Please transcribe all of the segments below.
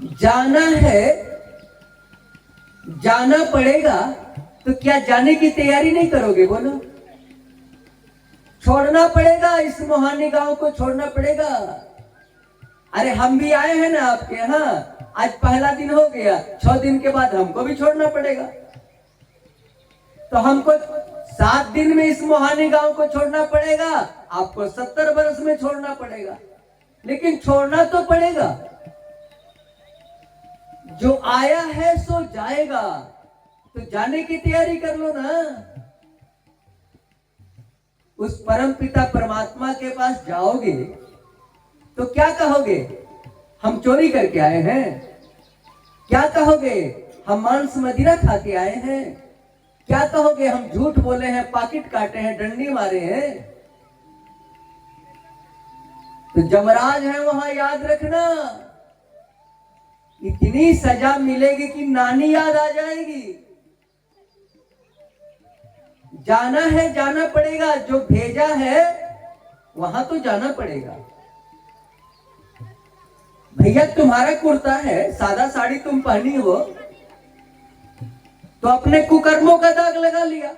जाना है, जाना पड़ेगा, तो क्या जाने की तैयारी नहीं करोगे? बोलो। छोड़ना पड़ेगा, इस मोहानी गांव को छोड़ना पड़ेगा। अरे हम भी आए हैं ना आपके यहाँ, आज पहला दिन हो गया, 6 दिन के बाद हमको भी छोड़ना पड़ेगा। तो हमको 7 दिन में इस मोहानी गांव को छोड़ना पड़ेगा, आपको 70 वर्ष में छोड़ना पड़ेगा, लेकिन छोड़ना तो पड़ेगा। जो आया है सो जाएगा, तो जाने की तैयारी कर लो ना। उस परम पिता परमात्मा के पास जाओगे तो क्या कहोगे? हम चोरी करके आए हैं। क्या कहोगे? हम मांस मदिरा खा के आए हैं। क्या कहोगे? हम झूठ बोले हैं, पाकिट काटे हैं, डंडी मारे हैं। तो जमराज है वहां, याद रखना, इतनी सजा मिलेगी कि नानी याद आ जाएगी। जाना है, जाना पड़ेगा, जो भेजा है वहां तो जाना पड़ेगा। भैया तुम्हारा कुर्ता है, सादा साड़ी तुम पहनी हो, तो अपने कुकर्मों का दाग लगा लिया,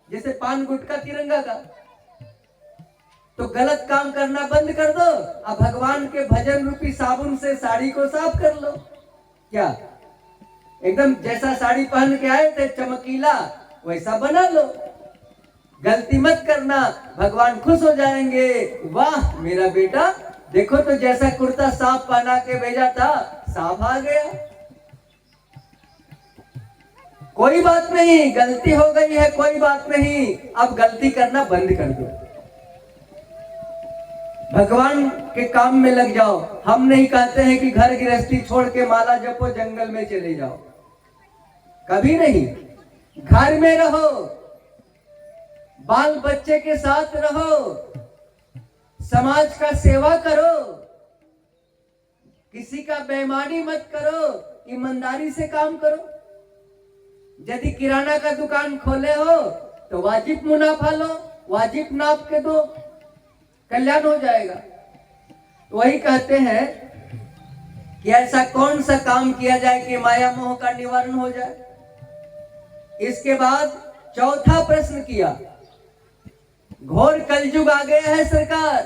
जैसे पान गुटखा तिरंगा का। तो गलत काम करना बंद कर दो, अब भगवान के भजन रूपी साबुन से साड़ी को साफ कर लो। क्या एकदम जैसा साड़ी पहन के आए थे चमकीला, वैसा बना लो। गलती मत करना, भगवान खुश हो जाएंगे। वाह मेरा बेटा, देखो तो जैसा कुर्ता साफ पहना के भेजा था, साफ आ गया। कोई बात नहीं, गलती हो गई है, कोई बात नहीं, अब गलती करना बंद कर दो, भगवान के काम में लग जाओ। हम नहीं कहते हैं कि घर गृहस्थी छोड़ के माला जपो, जंगल में चले जाओ, कभी नहीं। घर में रहो, बाल बच्चे के साथ रहो, समाज का सेवा करो, किसी का बेईमानी मत करो, ईमानदारी से काम करो। यदि किराना का दुकान खोले हो तो वाजिब मुनाफा लो, वाजिब नाप के दो, कल्याण हो जाएगा। वही कहते हैं कि ऐसा कौन सा काम किया जाए कि माया मोह का निवारण हो जाए। इसके बाद चौथा प्रश्न किया, घोर कलयुग आ गया है सरकार,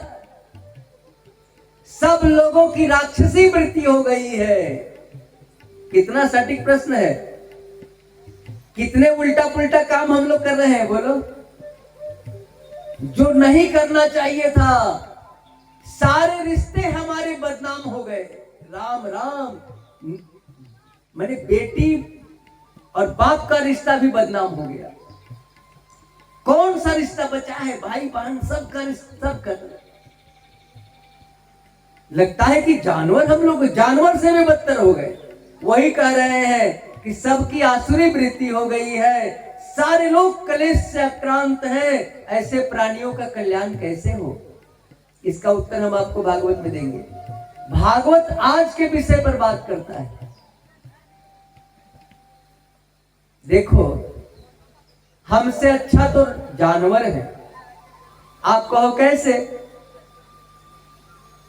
सब लोगों की राक्षसी वृत्ति हो गई है। कितना सटीक प्रश्न है, कितने उल्टा पुल्टा काम हम लोग कर रहे हैं, बोलो। जो नहीं करना चाहिए था, सारे रिश्ते हमारे बदनाम हो गए। राम राम, मैंने बेटी और बाप का रिश्ता भी बदनाम हो गया। कौन सा रिश्ता बचा है? भाई बहन सबका रिश्ता, सबका। लगता है कि जानवर, हम लोग जानवर से भी बदतर हो गए। वही कह रहे हैं कि सबकी आसुरी वृत्ति हो गई है, सारे लोग कलेश से आक्रांत हैं, ऐसे प्राणियों का कल्याण कैसे हो? इसका उत्तर हम आपको भागवत में देंगे। भागवत आज के विषय पर बात करता है। देखो, हमसे अच्छा तो जानवर है। आप कहो कैसे?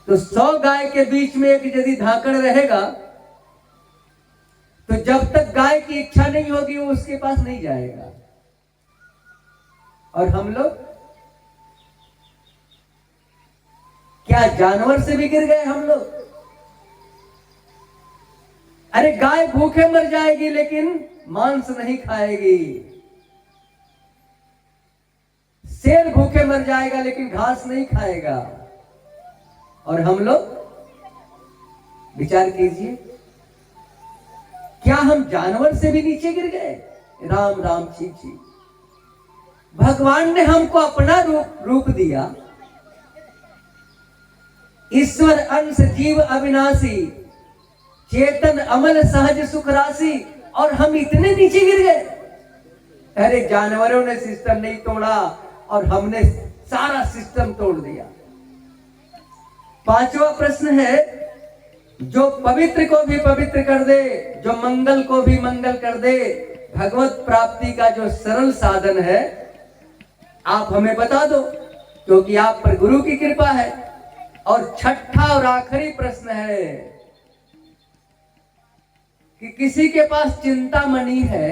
तो 100 गाय के बीच में एक यदि धाकड़ रहेगा, तो जब तक गाय की इच्छा नहीं होगी वो उसके पास नहीं जाएगा। और हम लोग क्या जानवर से भी गिर गए हम लोग? अरे गाय भूखे मर जाएगी लेकिन मांस नहीं खाएगी, शेर भूखे मर जाएगा लेकिन घास नहीं खाएगा। और हम लोग विचार कीजिए, क्या हम जानवर से भी नीचे गिर गए? राम राम, छी छी। भगवान ने हमको अपना रूप दिया, ईश्वर अंश जीव अविनाशी, चेतन अमल सहज सुख राशि, और हम इतने नीचे गिर गए। अरे जानवरों ने सिस्टम नहीं तोड़ा और हमने सारा सिस्टम तोड़ दिया। 5वां प्रश्न है, जो पवित्र को भी पवित्र कर दे, जो मंगल को भी मंगल कर दे, भगवत प्राप्ति का जो सरल साधन है, आप हमें बता दो, क्योंकि आप पर गुरु की कृपा है। और 6ठा और आखिरी प्रश्न है, कि किसी के पास चिंतामणि है।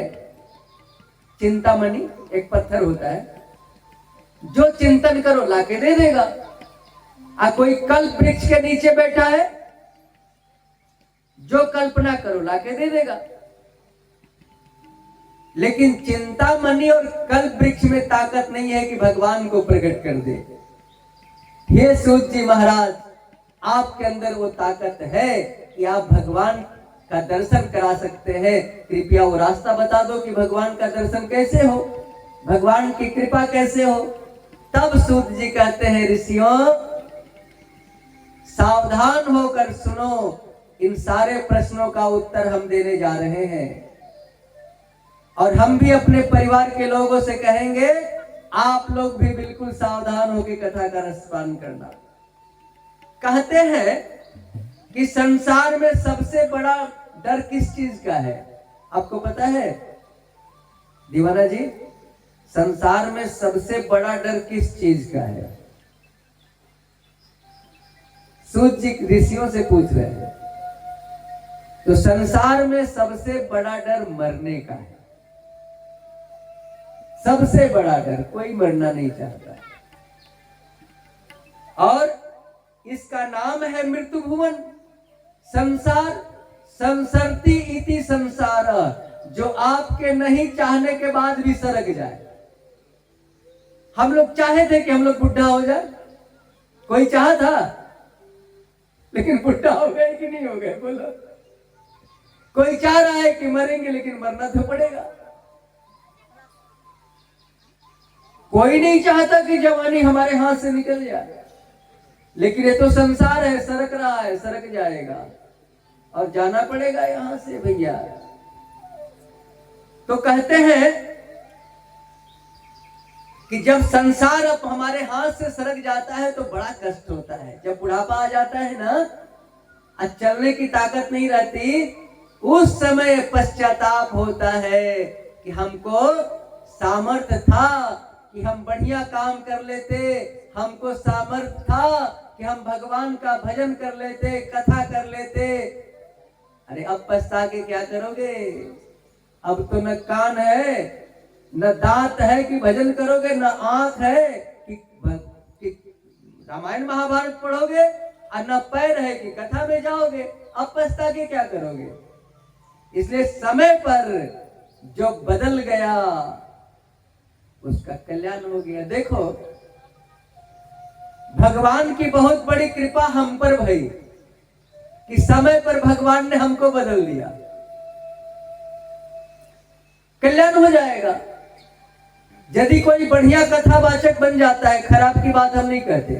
चिंतामणि एक पत्थर होता है, जो चिंतन करो लाके दे देगा। कोई कल्प वृक्ष के नीचे बैठा है, जो कल्पना करो लाके दे देगा। लेकिन चिंतामणि और कल्प वृक्ष में ताकत नहीं है कि भगवान को प्रकट कर दे। हे सूत जी महाराज, आपके अंदर वो ताकत है कि आप भगवान का दर्शन करा सकते हैं। कृपया वो रास्ता बता दो कि भगवान का दर्शन कैसे हो, भगवान की कृपा कैसे हो। तब सूत जी कहते हैं, ऋषियों सावधान होकर सुनो, इन सारे प्रश्नों का उत्तर हम देने जा रहे हैं। और हम भी अपने परिवार के लोगों से कहेंगे, आप लोग भी बिल्कुल सावधान होकर कथा का रसपान करना। कहते हैं कि संसार में सबसे बड़ा डर किस चीज का है, आपको पता है दीवाना जी? संसार में सबसे बड़ा डर किस चीज का है? सूत जी ऋषियों से पूछ रहे हैं। तो संसार में सबसे बड़ा डर मरने का है। सबसे बड़ा डर, कोई मरना नहीं चाहता। और इसका नाम है मृत्यु भुवन। संसार संसरती इति संसार, जो आपके नहीं चाहने के बाद भी सरक जाए। हम लोग चाहे थे कि हम लोग बुढ़ा हो जाए, कोई चाहा था? लेकिन बुढ़ा हो गए कि नहीं हो गए बोलो? कोई चाह रहा है कि मरेंगे, लेकिन मरना तो पड़ेगा। कोई नहीं चाहता कि जवानी हमारे हाथ से निकल जाए, लेकिन ये तो संसार है, सरक रहा है, सरक जाएगा और जाना पड़ेगा यहां से भैया। तो कहते हैं कि जब संसार अब हमारे हाथ से सरक जाता है तो बड़ा कष्ट होता है। जब बुढ़ापा आ जाता है ना, आज चलने की ताकत नहीं रहती, उस समय पश्चाताप होता है कि हमको सामर्थ्य था कि हम बढ़िया काम कर लेते, हमको सामर्थ्य था कि हम भगवान का भजन कर लेते, कथा कर लेते। अरे अब पछता के क्या करोगे? अब तो न कान है, न दांत है कि भजन करोगे, न आंख है कि रामायण महाभारत पढ़ोगे, और न पैर है कि कथा में जाओगे। अब पछता के क्या करोगे? इसलिए समय पर जो बदल गया उसका कल्याण हो गया। देखो भगवान की बहुत बड़ी कृपा हम पर भई कि समय पर भगवान ने हमको बदल दिया। कल्याण हो जाएगा। यदि कोई बढ़िया कथावाचक बन जाता है, खराब की बात हम नहीं कहते,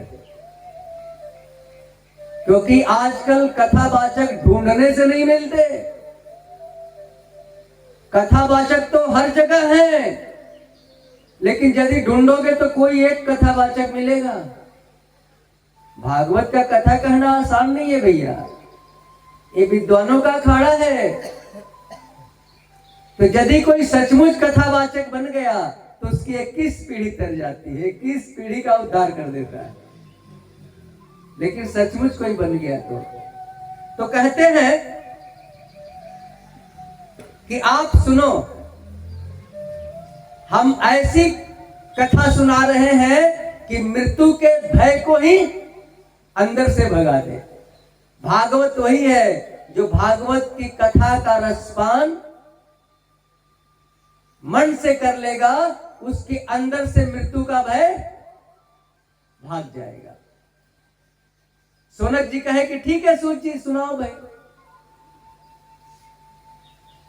क्योंकि आजकल कथावाचक ढूंढने से नहीं मिलते। कथावाचक तो हर जगह है, लेकिन यदि ढूंढोगे तो कोई एक कथावाचक मिलेगा। भागवत का कथा कहना आसान नहीं है भैया, ये विद्वानों का अखाड़ा है। तो यदि कोई सचमुच कथावाचक बन गया तो उसकी 21 पीढ़ी तर जाती है, 21 पीढ़ी का उद्धार कर देता है। लेकिन सचमुच कोई बन गया तो कहते हैं कि आप सुनो, हम ऐसी कथा सुना रहे हैं कि मृत्यु के भय को ही अंदर से भगा दे। भागवत वही है जो भागवत की कथा का रसपान मन से कर लेगा, उसके अंदर से मृत्यु का भय भाग जाएगा। सोनक जी कहे कि ठीक है सूत जी सुनाओ भाई।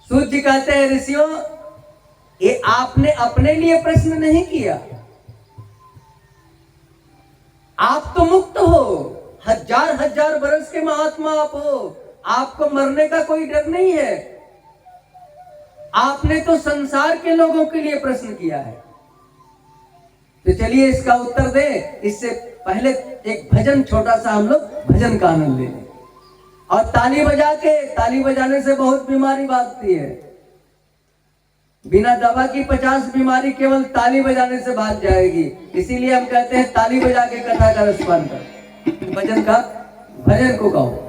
सूत जी कहते हैं, ऋषियों ये आपने अपने लिए प्रश्न नहीं किया, आप तो मुक्त हो, हजार हजार वर्ष के महात्मा आप हो, आपको मरने का कोई डर नहीं है। आपने तो संसार के लोगों के लिए प्रश्न किया है। तो चलिए इसका उत्तर दे। इससे पहले एक भजन, छोटा सा हम लोग भजन का आनंद ले लें। और ताली बजा के, ताली बजाने से बहुत बीमारी भागती है। बिना दवा की 50 बीमारी केवल ताली बजाने से भाग जाएगी। इसीलिए हम कहते हैं ताली बजा के कथा का रसपान कर। भजन को गाओ।